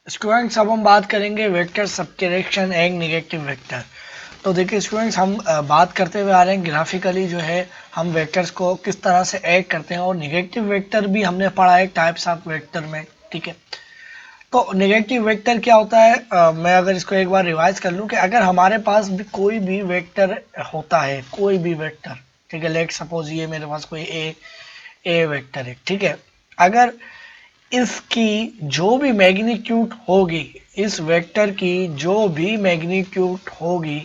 Students अब हम बात करेंगे vector subtraction and negative vector. तो देखिए स्टूडेंट्स, हम बात करते हुए आ रहे हैं ग्राफिकली जो है हम वेक्टर्स को किस तरह से ऐड करते हैं, और नेगेटिव वेक्टर भी हमने पढ़ा है टाइप्स ऑफ वेक्टर में। ठीक है, तो नेगेटिव वेक्टर क्या होता है, मैं अगर इसको एक बार रिवाइज कर लूँ कि अगर हमारे पास भी कोई भी वेक्टर होता है, कोई भी वेक्टर, ठीक है, लेट सपोज ये मेरे पास कोई ए वेक्टर है, ठीक है, अगर इसकी जो भी मैग्नीट्यूड होगी, इस वेक्टर की जो भी मैग्नीट्यूड होगी,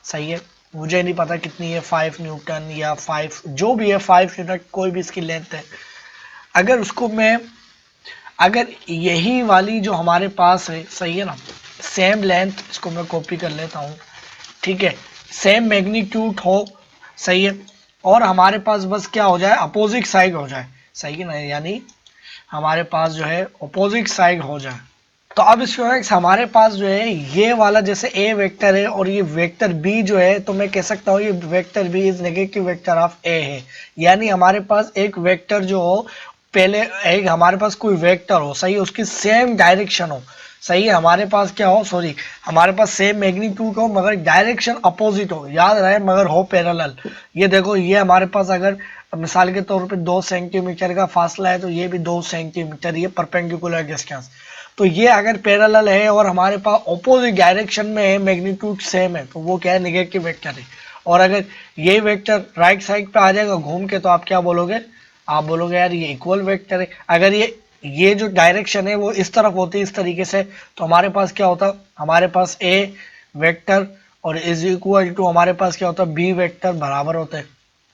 सही है, मुझे नहीं पता कितनी है, 5 न्यूटन या 5 जो भी है, 5 यूनिट कोई भी इसकी लेंथ है, अगर उसको मैं, अगर यही वाली जो हमारे पास है, सही है ना, सेम लेंथ, इसको मैं कॉपी कर लेता हूँ, ठीक है, सेम मैग्नीट्यूड हो, सही है, और हमारे पास बस क्या हो जाए, अपोजिट साइड हो जाए, सही है ना, यानी हमारे पास जो है अपोजिट साइड हो जाए। तो अब स्टूडेंट्स हमारे पास जो है ये वाला जैसे ए वेक्टर है और ये वेक्टर बी जो है, तो मैं कह सकता हूँ ये vector B is negative vector of A है। यानी हमारे पास एक वेक्टर जो हो, पहले एक हमारे पास कोई वेक्टर हो, सही है, उसकी सेम डायरेक्शन हो, सही है, हमारे पास क्या हो, सॉरी, हमारे पास सेम मैग्नीट्यूड हो मगर डायरेक्शन अपोजिट हो, याद रहे, मगर हो पैरेलल। ये देखो, ये हमारे पास अगर मिसाल के तौर पे 2 सेंटीमीटर का फासला है, तो ये भी 2 सेंटीमीटर, ये परपेंडिकुलर डिस्टेंस, तो ये अगर पैरेलल है और हमारे पास ऑपोजिट डायरेक्शन में है, मैग्नीट्यूड सेम है, तो वो क्या है, नेगेटिव वेक्टर है। और अगर ये वेक्टर राइट साइड पे आ जाएगा घूम के, तो आप क्या बोलोगे, आप बोलोगे यार ये इक्वल वेक्टर है। अगर ये जो डायरेक्शन है वो इस तरफ होती है, इस तरीके से, तो हमारे पास क्या होता, हमारे पास ए वेक्टर और इज इक्वल टू हमारे पास क्या होता, बी वेक्टर बराबर होते हैं,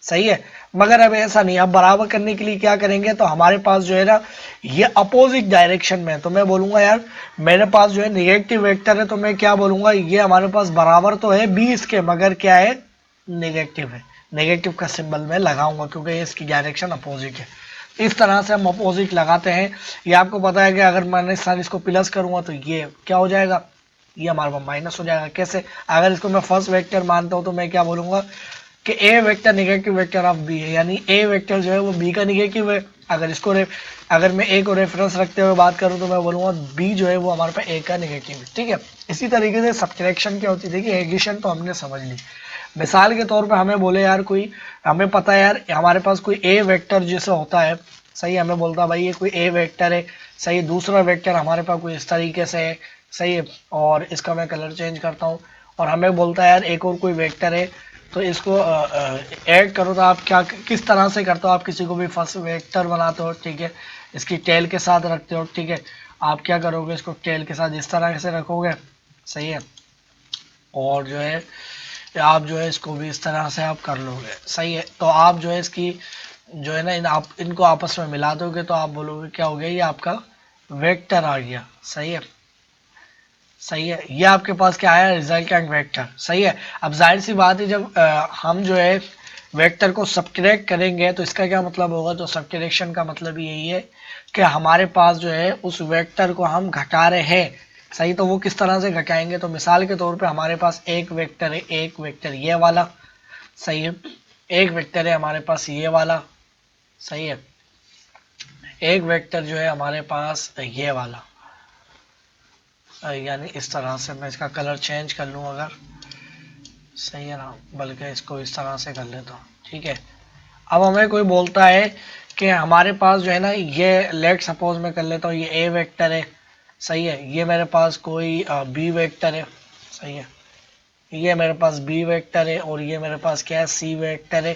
सही है। मगर अब ऐसा नहीं, अब बराबर करने के लिए क्या करेंगे, तो हमारे पास जो है ना ये अपोजिट डायरेक्शन में, तो मैं बोलूंगा यार मेरे पास जो है नेगेटिव वेक्टर है, तो मैं क्या बोलूंगा, ये हमारे पास बराबर तो है 20 के, मगर क्या है, नेगेटिव है। नेगेटिव का सिंबल मैं लगाऊंगा क्योंकि ये इसकी डायरेक्शन अपोजिट है। इस तरह से हम अपोजिट लगाते हैं। ये आपको पता है कि अगर मैंने साल इसको प्लस करूंगा तो ये क्या हो जाएगा, ये हमारे पास माइनस हो जाएगा। कैसे, अगर इसको मैं फर्स्ट वेक्टर मानता हूं तो मैं क्या बोलूंगा कि A vector negative vector of B है, यानी ए वेक्टर जो है वो बी का नेगेटिव है। अगर इसको अगर मैं ए को रेफरेंस रखते हुए बात करूं तो मैं बोलूंगा बी जो है वो हमारे पास ए का नेगेटिव है। ठीक है, इसी तरीके से सब्ट्रैक्शन क्या होती है, देखिए एडिशन तो हमने समझ ली। मिसाल के तौर पे हमें बोले यार कोई, हमें पता है यार हमारे पास कोई ए वेक्टर जैसे होता है, सही, हमें बोलता है भाई ये कोई ए वेक्टर है, सही, दूसरा वेक्टर हमारे पास कोई इस तरीके से है, सही है, और इसका मैं कलर चेंज करता हूँ, और हमें बोलता है यार एक और कोई वेक्टर है, तो इसको ऐड करो, तो आप क्या किस तरह से करते हो, आप किसी को भी फर्स्ट वेक्टर बनाते हो, ठीक है, इसकी टेल के साथ रखते हो, ठीक है, आप क्या करोगे, इसको टेल के साथ इस तरह से रखोगे, सही है, और जो है आप जो है इसको भी इस तरह से आप कर लोगे, सही है, तो आप जो है इसकी जो है ना आप इनको आपस में मिला दोगे, तो आप बोलोगे क्या हो गया, ये आपका वेक्टर आ गया, सही है, सही है, ये आपके पास क्या आया, रिजल्टेंट वेक्टर, सही है। अब जाहिर सी बात है जब हम जो है वेक्टर को सब्ट्रैक्ट करेंगे तो इसका क्या मतलब होगा, तो सब्ट्रैक्शन का मतलब यही है कि हमारे पास जो है उस वेक्टर को हम घटा रहे हैं, सही, तो वो किस तरह से घटाएंगे, तो मिसाल के तौर पे हमारे पास एक वेक्टर है, एक वेक्टर ये वाला, सही है, एक वेक्टर है हमारे पास ये वाला, सही है, एक वेक्टर जो है हमारे पास ये वाला, यानी इस तरह से मैं इसका कलर चेंज कर लूँ अगर, सही है ना, बल्कि इसको इस तरह से कर लेता हूँ, ठीक है। अब हमें कोई बोलता है कि हमारे पास जो है ना ये लेट सपोज मैं कर लेता हूँ ये ए वेक्टर है, सही है, ये मेरे पास कोई बी वेक्टर है, सही है, ये मेरे पास बी वेक्टर है, और ये मेरे पास क्या है, सी वेक्टर है।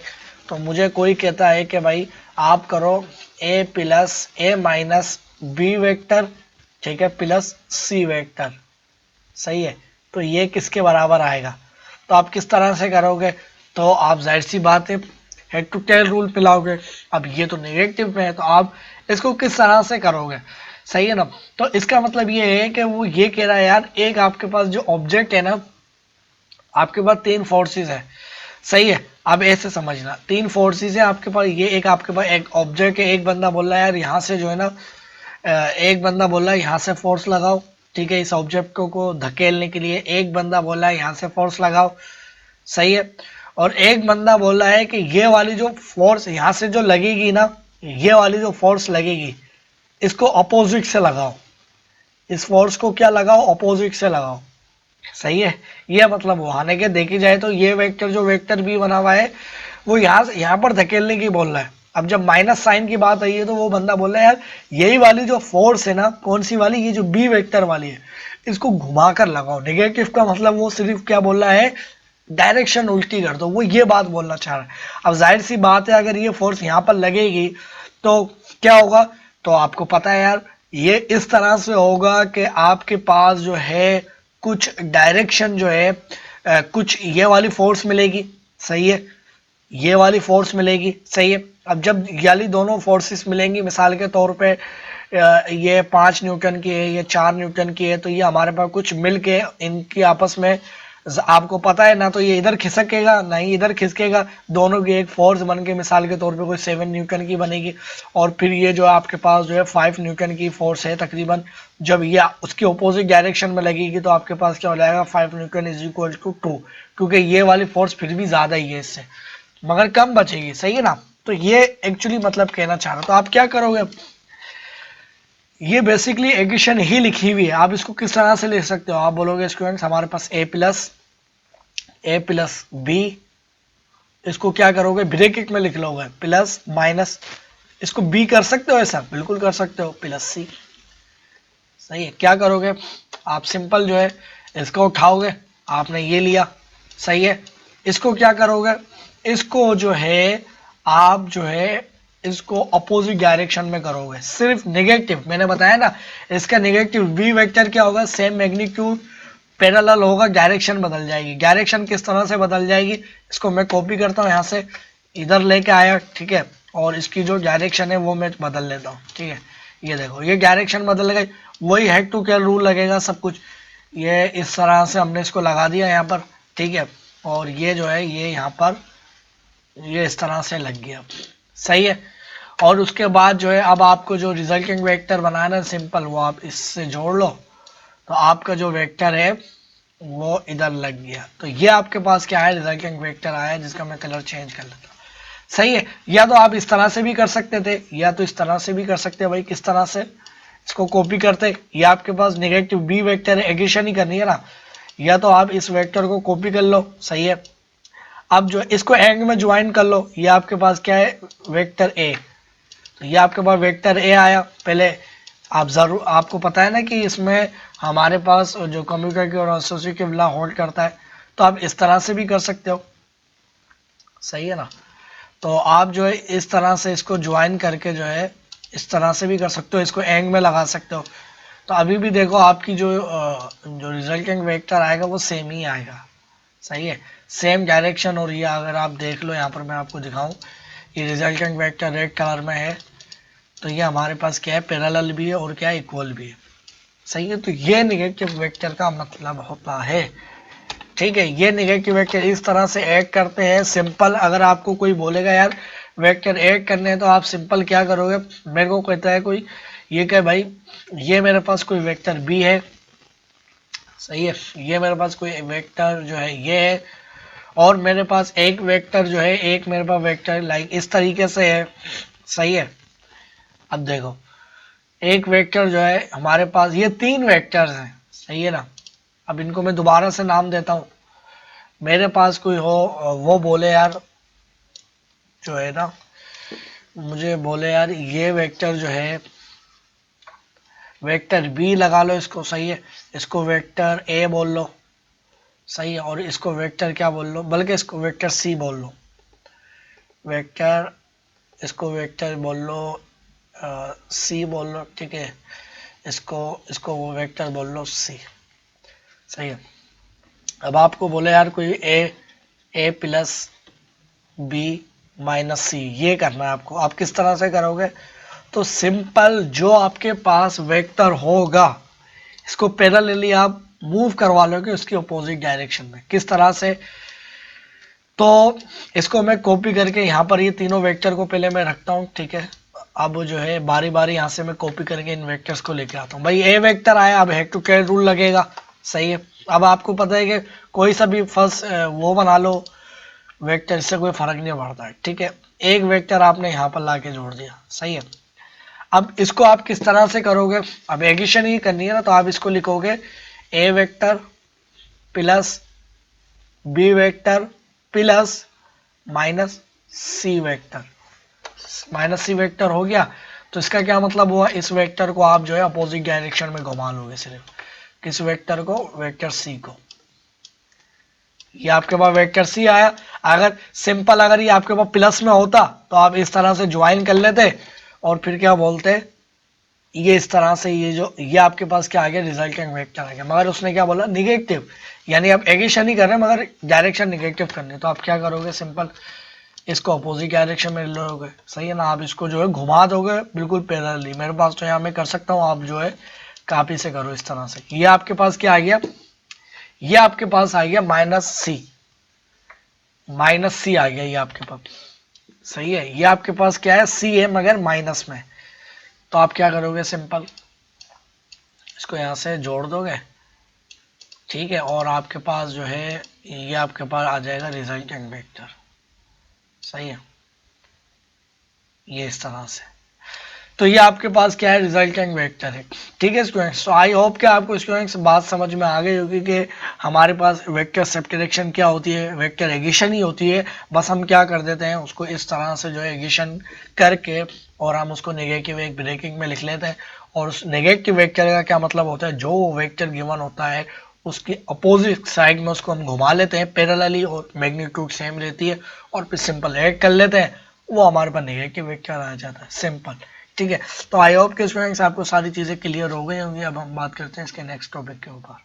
तो मुझे कोई कहता है कि भाई आप करो ए प्लस ए माइनस बी वेक्टर, ठीक है, प्लस सी वेक्टर, सही है, तो ये किसके बराबर आएगा, तो आप किस तरह से करोगे, तो आप जाहिर सी बात है हेड टू टेल रूल पिलाओगे। अब ये तो नेगेटिव में है, तो आप इसको किस तरह से करोगे, सही है ना, तो इसका मतलब ये है कि वो ये कह रहा है यार एक आपके पास जो ऑब्जेक्ट है ना, आपके पास 3 फोर्सेस है, सही है, अब ऐसे समझना 3 फोर्सेस है आपके पास, ये एक आपके पास एक ऑब्जेक्ट है, एक बंदा बोल रहा है यार यहाँ से जो है ना एक बंदा बोल रहा है यहाँ से फोर्स लगाओ, ठीक है, इस ऑब्जेक्ट को धकेलने के लिए, एक बंदा बोल रहा है यहाँ से फोर्स लगाओ, सही है, और एक बंदा बोल रहा है कि ये वाली जो फोर्स यहाँ से जो लगेगी ना, ये वाली जो फोर्स लगेगी इसको अपोजिट से लगाओ, इस फोर्स को क्या लगाओ, ऑपोजिट से लगाओ। सही है, ये मतलब हुआ। हालांकि के देखी जाए तो ये वेक्टर जो वेक्टर बी बना हुआ है वो यहाँ पर धकेलने की बोल रहा है। अब जब माइनस साइन की बात आई है तो वो बंदा बोल रहा है यार यही वाली जो फोर्स है ना, कौन सी वाली, ये जो बी वेक्टर वाली है, इसको घुमा कर लगाओ। नेगेटिव का मतलब वो सिर्फ क्या बोल रहा है, डायरेक्शन उल्टी कर दो, वो ये बात बोलना चाह रहा है। अब जाहिर सी बात है अगर ये फोर्स यहाँ पर लगेगी तो क्या होगा, तो आपको पता है यार ये इस तरह से होगा कि आपके पास जो है कुछ डायरेक्शन जो है कुछ ये वाली फोर्स मिलेगी। सही है, ये वाली फोर्स मिलेगी। सही है, अब जब याली दोनों फोर्सेस मिलेंगी, मिसाल के तौर पे ये 5 न्यूटन की है, ये 4 न्यूटन की है, तो ये हमारे पास कुछ मिल के इनकी आपस में आपको पता है ना, तो ये इधर खिसकेगा ना ही इधर खिसकेगा, दोनों की एक फोर्स बन के मिसाल के तौर पे कोई 7 न्यूटन की बनेगी। और फिर ये जो आपके पास जो है 5 न्यूटन की फोर्स है तकरीबन, जब ये उसकी अपोजिट डायरेक्शन में लगेगी तो आपके पास क्या हो जाएगा, 5 न्यूटन इज इक्वल टू 2, क्योंकि ये वाली फोर्स फिर भी ज्यादा ही है इससे, मगर कम बचेगी। सही है ना, तो ये एक्चुअली मतलब कहना चाह रहा। तो आप क्या करोगे, ये बेसिकली इक्वेशन ही लिखी हुई है, आप इसको किस तरह से लिख सकते हो, आप बोलोगे स्टूडेंट्स हमारे पास ए प्लस बी, इसको क्या करोगे ब्रैकेट में लिख लोगे, प्लस माइनस, इसको बी कर सकते हो ऐसा, बिल्कुल कर सकते हो, प्लस सी। सही है, क्या करोगे आप, सिंपल जो है इसको उठाओगे, आपने ये लिया। सही है, इसको क्या करोगे, इसको जो है आप जो है इसको अपोजिट डायरेक्शन में करोगे, सिर्फ नेगेटिव, मैंने बताया ना इसका नेगेटिव बी वेक्टर क्या होगा, सेम मैग्नीट्यूड पैरेलल होगा, डायरेक्शन बदल जाएगी। डायरेक्शन किस तरह से बदल जाएगी, इसको मैं कॉपी करता हूँ यहाँ से, इधर लेके आया, ठीक है, और इसकी जो डायरेक्शन है वो मैं बदल लेता हूँ। ठीक है, ये देखो ये डायरेक्शन बदल गई, वही हेड टू टेल रूल लगेगा सब कुछ। ये इस तरह से हमने इसको लगा दिया यहाँ पर, ठीक है, और ये जो है ये यहाँ पर ये इस तरह से लग गया। सही है, और उसके बाद जो है अब आपको जो रिजल्टिंग वेक्टर बनाना है सिंपल, वो आप इससे जोड़ लो, तो आपका जो वेक्टर है वो इधर लग गया। तो ये आपके पास क्या है, रिजल्टिंग वेक्टर आया, जिसका मैं कलर चेंज कर लेता हूँ। सही है, या तो आप इस तरह से भी कर सकते थे, या तो इस तरह से भी कर सकते हैं। भाई किस तरह से, इसको कॉपी करते, ये आपके पास नेगेटिव बी वेक्टर है, एडिशन ही करनी है ना, या तो आप इस वेक्टर को कॉपी कर लो। सही है, अब जो इसको एंड में ज्वाइन कर लो, ये आपके पास क्या है, वेक्टर ए, तो ये आपके पास वेक्टर ए आया। पहले आप जरूर, आपको पता है ना कि इसमें हमारे पास जो कम्यूटेटिव और एसोसिएटिव लॉ होल्ड करता है, तो आप इस तरह से भी कर सकते हो। सही है ना, तो आप जो है इस तरह से इसको ज्वाइन करके जो है इस तरह से भी कर सकते हो, इसको एंड में लगा सकते हो। तो अभी भी देखो आपकी जो रिजल्टिंग वेक्टर आएगा वो सेम ही आएगा। सही है, सेम डायरेक्शन, और ये अगर आप देख लो यहाँ पर मैं आपको दिखाऊं, ये रिजल्टेंट वेक्टर रेड कलर में है, तो ये हमारे पास क्या है, पैरेलल भी है और क्या है, इक्वल भी है। सही है, तो ये नेगेटिव वेक्टर का मतलब होता है। ठीक है, ये नेगेटिव वेक्टर इस तरह से ऐड करते हैं सिंपल। अगर आपको कोई बोलेगा यार वेक्टर ऐड करने हैं, तो आप सिंपल क्या करोगे, मेरे को कहता है कोई ये क्या भाई, ये मेरे पास कोई वेक्टर बी है। सही है, ये मेरे पास कोई वेक्टर जो है ये है, और मेरे पास एक वेक्टर जो है, एक मेरे पास वेक्टर लाइक इस तरीके से है। सही है, अब देखो एक वेक्टर जो है हमारे पास, ये 3 वेक्टर्स हैं। सही है ना, अब इनको मैं दोबारा से नाम देता हूँ। मेरे पास कोई हो, वो बोले यार जो है ना, मुझे बोले यार ये वेक्टर जो है वेक्टर बी लगा लो इसको। सही है, इसको वेक्टर ए बोल लो। सही है, और इसको वेक्टर क्या बोल लो, बल्कि इसको वेक्टर सी बोल लो, वेक्टर, इसको वेक्टर बोल लो सी बोल लो। ठीक है, इसको इसको वो वेक्टर बोल लो सी। सही है, अब आपको बोले यार कोई ए प्लस बी माइनस सी, ये करना है आपको। आप किस तरह से करोगे, तो सिंपल जो आपके पास वेक्टर होगा इसको पैरेलली आप मूव करवा लोगे उसकी अपोजिट डायरेक्शन में। किस तरह से, तो इसको मैं कॉपी करके यहाँ पर ये तीनों वेक्टर को पहले मैं रखता हूँ। ठीक है, अब जो है बारी बारी यहाँ से मैं कॉपी करके इन वेक्टर्स को लेके आता हूँ। भाई ए वेक्टर आया, अब हेड टू टेल रूल लगेगा। सही है, अब आपको पता है कि कोई सा भी फर्स्ट वो बना लो वेक्टर, इससे कोई फर्क नहीं पड़ता है। ठीक है, एक वेक्टर आपने यहाँ पर ला के जोड़ दिया। सही है, अब इसको आप किस तरह से करोगे, अब एडिशन ही करनी है ना, तो आप इसको लिखोगे A vector plus B vector plus minus C vector, minus C vector हो गया। तो इसका क्या मतलब हुआ, इस वेक्टर को आप जो है अपोजिट डायरेक्शन में घुमा लोगे सिर्फ, किस वेक्टर को, वेक्टर सी को। ये आपके पास वेक्टर सी आया। अगर सिंपल अगर ये आपके पास प्लस में होता तो आप इस तरह से ज्वाइन कर लेते और फिर क्या बोलते, ये इस तरह से ये आपके पास क्या आ गया, रिजल्टेंट वेक्टर आ गया। मगर उसने क्या बोला, निगेटिव, यानी आप एडिशन ही कर रहे हैं मगर डायरेक्शन निगेटिव करनी, तो आप क्या करोगे, सिंपल इसको अपोजिट डायरेक्शन में लोगे, सही है ना। आप इसको जो है घुमा दोगे बिल्कुल पैरेलली। मेरे पास तो यहाँ मैं कर सकता हूँ, आप जो है कॉपी से करो इस तरह से। ये आपके पास क्या आ गया, ये आपके पास आ गया माइनस सी आ गया ये आपके पास, सही है। ये आपके पास क्या है, सी है मगर माइनस में। तो आप क्या करोगे, सिंपल इसको यहां से जोड़ दोगे, ठीक है। और आपके पास जो है ये आपके पास आ जाएगा रिजल्टेंट वेक्टर, सही है, ये इस तरह से। तो ये आपके पास क्या है, रिजल्टेंट वेक्टर है, ठीक है स्टूडेंट्स। सो आई होप कि आपको स्टूडेंट्स बात समझ में आ गई होगी कि हमारे पास वेक्टर सब्ट्रैक्शन क्या होती है, वेक्टर एडिशन ही होती है। बस हम क्या कर देते हैं, उसको इस तरह से जो है एडिशन करके और हम उसको नेगेटिव एक ब्रेकिंग में लिख लेते हैं। और उस नेगेटिव वेक्टर का क्या मतलब होता है, जो वेक्टर गिवन होता है उसकी अपोजिट साइड में उसको हम घुमा लेते हैं पैरेलली, और मैग्नीट्यूड सेम रहती है, और फिर सिंपल ऐड कर लेते हैं, वो हमारे पास नेगेटिव वेक्टर आ जाता है, सिंपल, ठीक है। तो आई होप के स्टूडेंट्स आपको सारी चीज़ें क्लियर हो गई होंगी। अब हम बात करते हैं इसके नेक्स्ट टॉपिक के ऊपर।